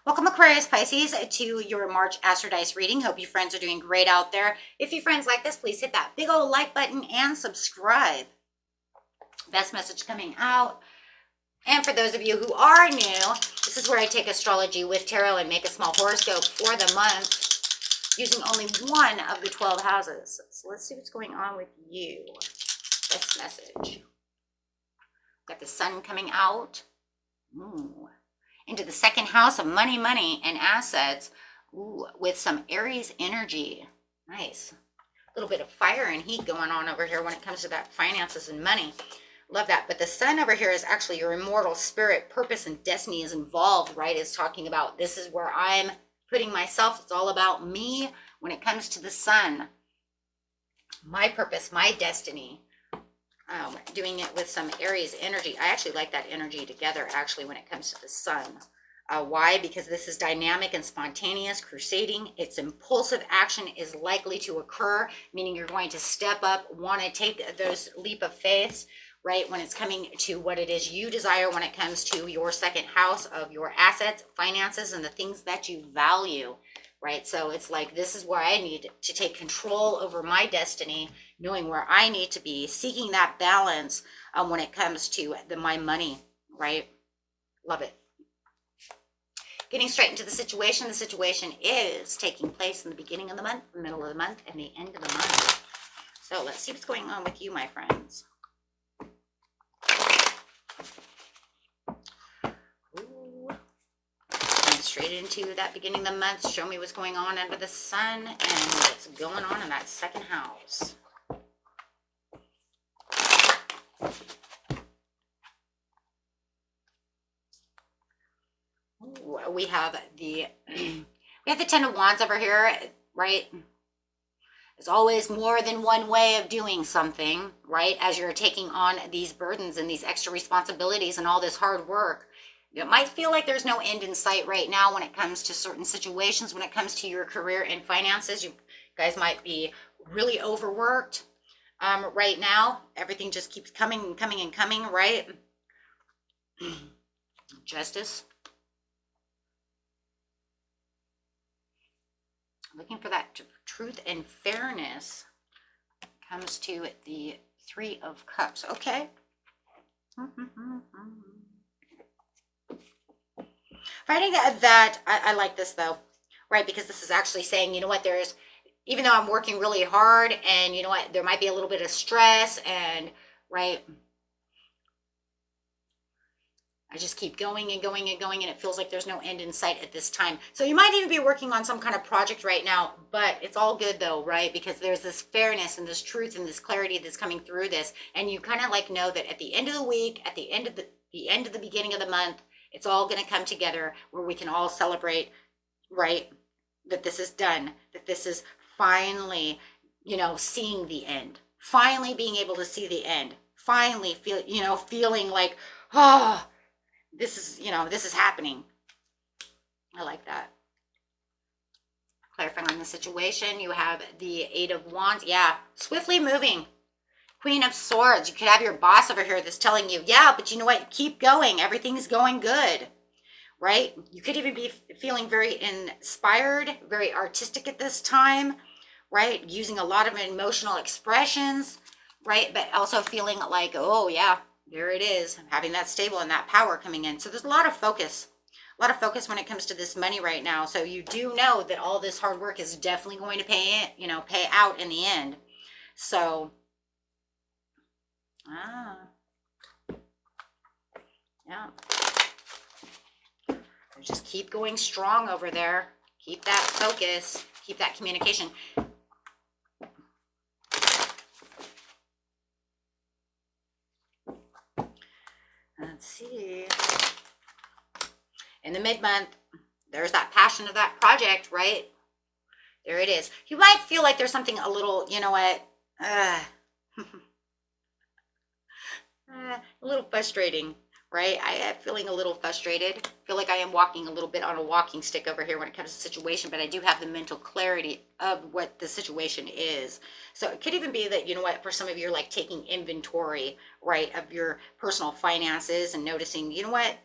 Welcome, Aquarius, Pisces, to your March Astro Dice reading. Hope you friends are doing great out there. If you friends like this, please hit that big old like button and subscribe. Best message coming out. And for those of you who are new, this is where I take astrology with tarot and make a small horoscope for the month using only one of the 12 houses. So let's see what's going on with you. Best message. Got the sun coming out. Ooh. Into the second house of money, and assets. Ooh, with some Aries energy. Nice. A little bit of fire and heat going on over here when it comes to that finances and money. Love that. But the sun over here is actually your immortal spirit, purpose, and destiny is involved, right? It's talking about this is where I'm putting myself. It's all about me when it comes to the sun. My purpose, my destiny. Doing it with some Aries energy. I actually like that energy together, actually, when it comes to the sun. Why? Because this is dynamic and spontaneous, crusading. Its impulsive action is likely to occur, meaning you're going to step up, want to take those leap of faith, right? When it's coming to what it is you desire when it comes to your second house of your assets, finances, and the things that you value, right? So it's like, this is where I need to take control over my destiny, knowing where I need to be, seeking that balance when it comes to my money, right? Love it. Getting straight into the situation. The situation is taking place in the beginning of the month, the middle of the month, and the end of the month. So let's see what's going on with you, my friends. Ooh. And straight into that beginning of the month. Show me what's going on under the sun and what's going on in that second house. We have the Ten of Wands over here, right? There's always more than one way of doing something, right? As you're taking on these burdens and these extra responsibilities and all this hard work. It might feel like there's no end in sight right now when it comes to certain situations, when it comes to your career and finances. You guys might be really overworked right now. Everything just keeps coming and coming and coming, right? Justice. Looking for that truth and fairness. Comes to the Three of Cups. Okay. Finding that I like this though, right? Because this is actually saying, you know what, even though I'm working really hard and you know what, there might be a little bit of stress and, right, I just keep going and going and going, and it feels like there's no end in sight at this time. So you might even be working on some kind of project right now, but it's all good though, right? Because there's this fairness and this truth and this clarity that's coming through this, and you kind of like know that at the end of the week, at the end of the beginning of the month, it's all going to come together where we can all celebrate, right? That this is done, that this is finally, you know, seeing the end, finally being able to see the end, finally feeling like, oh, this is happening. I like that. Clarifying on the situation, you have the Eight of Wands. Yeah, swiftly moving. Queen of Swords. You could have your boss over here that's telling you, yeah, but you know what? Keep going. Everything's going good, right? You could even be feeling very inspired, very artistic at this time, right? Using a lot of emotional expressions, right? But also feeling like, oh, yeah, there it is, having that stable and that power coming in. So there's a lot of focus when it comes to this money right now. So you do know that all this hard work is definitely going to pay out in the end. So, yeah. Just keep going strong over there. Keep that focus. Keep that communication. Let's see. In the mid-month, there's that passion of that project, right? There it is. You might feel like there's something a little, you know what, a little frustrating, right? I am feeling a little frustrated. I feel like I am walking a little bit on a walking stick over here when it comes to the situation, but I do have the mental clarity of what the situation is. So it could even be that, you know what, for some of you, you're like taking inventory, right, of your personal finances and noticing, you know what,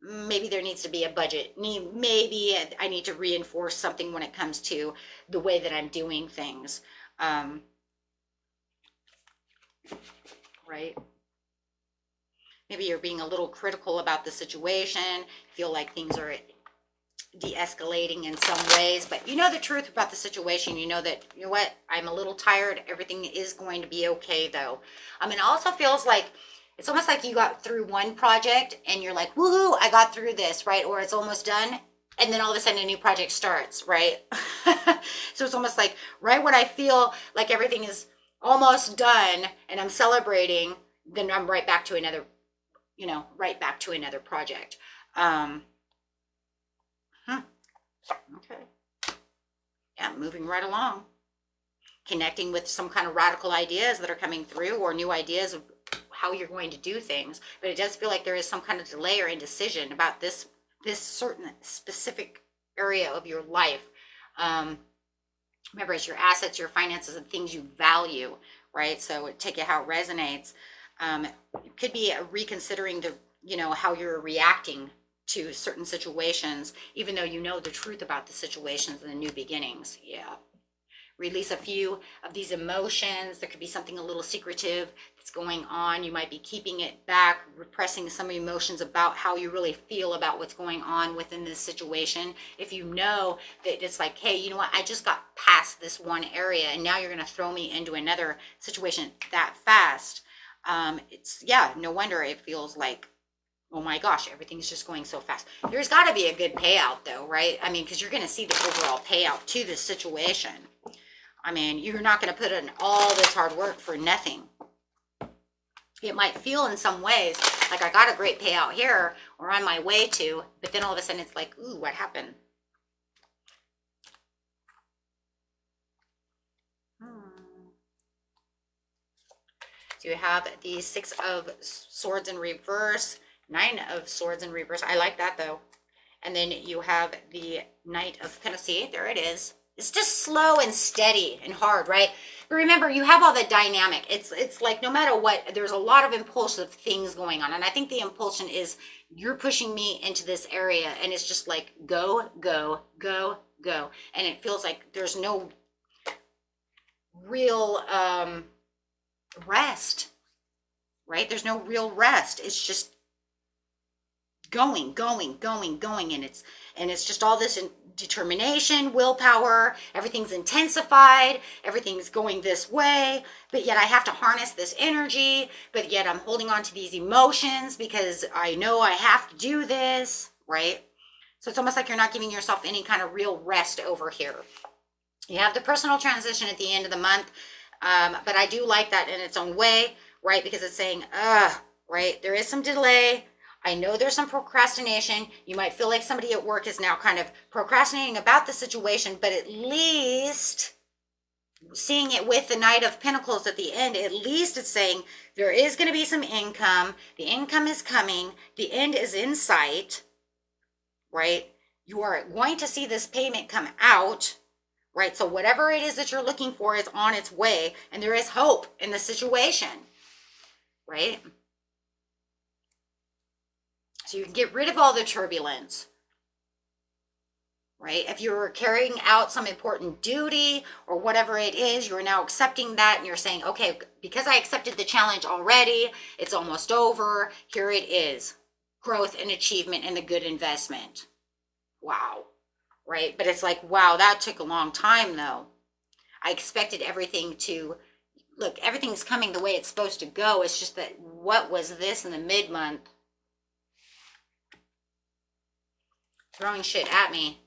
maybe there needs to be a budget. Maybe I need to reinforce something when it comes to the way that I'm doing things. Right? Maybe you're being a little critical about the situation, feel like things are de-escalating in some ways, but you know the truth about the situation. You know that, you know what, I'm a little tired. Everything is going to be okay though. It also feels like it's almost like you got through one project and you're like, woohoo, I got through this, right? Or it's almost done. And then all of a sudden a new project starts, right? So it's almost like right when I feel like everything is almost done and I'm celebrating, then I'm right back to another, right back to another project. Okay. Yeah, moving right along. Connecting with some kind of radical ideas that are coming through, or new ideas of how you're going to do things. But it does feel like there is some kind of delay or indecision about this certain specific area of your life. Remember, it's your assets, your finances, and things you value, right? So take it how it resonates. It could be reconsidering how you're reacting to certain situations, even though you know the truth about the situations and the new beginnings. Yeah. Release a few of these emotions. There could be something a little secretive that's going on. You might be keeping it back, repressing some emotions about how you really feel about what's going on within this situation. If you know that it's like, hey, you know what, I just got past this one area and now you're going to throw me into another situation that fast. No wonder it feels like, oh my gosh, everything's just going so fast. There's got to be a good payout though, right? Because you're going to see the overall payout to this situation. You're not going to put in all this hard work for nothing. It might feel in some ways like I got a great payout here or on my way to, but then all of a sudden it's like, ooh, what happened? So you have the 6 of Swords in reverse, 9 of Swords in reverse. I like that though. And then you have the Knight of Pentacles. See, there it is. It's just slow and steady and hard, right? But remember, you have all the dynamic. It's like no matter what, there's a lot of impulsive things going on. And I think the impulsion is you're pushing me into this area and it's just like go, go, go, go. And it feels like there's no real rest, right? There's no real rest. It's just going, and it's just all this determination, willpower, everything's intensified, everything's going this way, but yet I have to harness this energy, but yet I'm holding on to these emotions because I know I have to do this, right? So it's almost like you're not giving yourself any kind of real rest over here. You have the personal transition at the end of the month, but I do like that in its own way, right? Because it's saying, right, there is some delay. I know there's some procrastination. You might feel like somebody at work is now kind of procrastinating about the situation, but at least seeing it with the Knight of Pentacles at the end, at least it's saying there is going to be some income. The income is coming. The end is in sight, right? You are going to see this payment come out, right? So whatever it is that you're looking for is on its way, and there is hope in the situation, right? So you can get rid of all the turbulence, right? If you're carrying out some important duty or whatever it is, you're now accepting that and you're saying, okay, because I accepted the challenge already, it's almost over. Here it is. Growth and achievement and a good investment. Wow, right? But it's like, wow, that took a long time though. I expected everything to, look, everything's coming the way it's supposed to go. It's just that what was this in the mid-month? Throwing shit at me.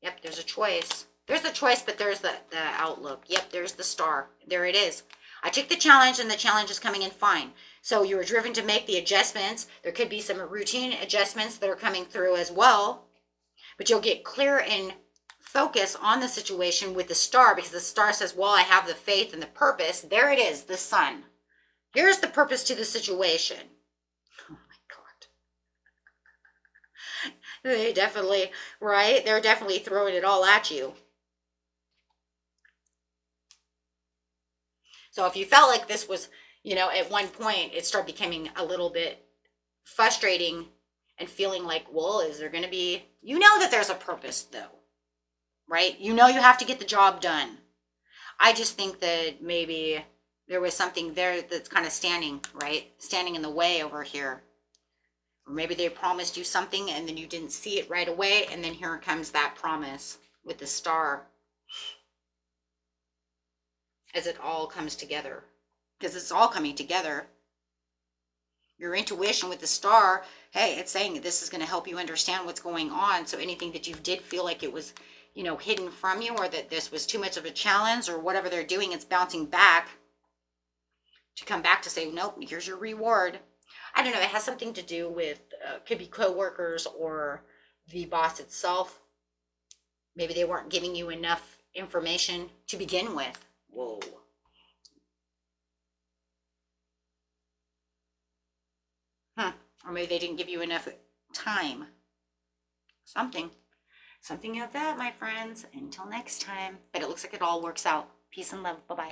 Yep, there's a choice. There's the choice, but there's the outlook. Yep, there's the star. There it is. I took the challenge and the challenge is coming in fine. So you were driven to make the adjustments. There could be some routine adjustments that are coming through as well. But you'll get clear and focus on the situation with the star, because the star says, well, I have the faith and the purpose. There it is, the sun. Here's the purpose to the situation. They definitely, right? They're definitely throwing it all at you. So if you felt like this was, at one point, it started becoming a little bit frustrating and feeling like, well, is there going to be, you know that there's a purpose though, right? You know you have to get the job done. I just think that maybe there was something there that's kind of standing, right? Standing in the way over here. Or maybe they promised you something and then you didn't see it right away, and then here comes that promise with the star as it all comes together. Because it's all coming together. Your intuition with the star, hey, it's saying this is going to help you understand what's going on. So anything that you did feel like it was, you know, hidden from you, or that this was too much of a challenge, or whatever they're doing, it's bouncing back to come back to say, nope, here's your reward. I don't know. It has something to do with, could be coworkers or the boss itself. Maybe they weren't giving you enough information to begin with. Whoa. Or maybe they didn't give you enough time. Something of that, my friends. Until next time. But it looks like it all works out. Peace and love. Bye-bye.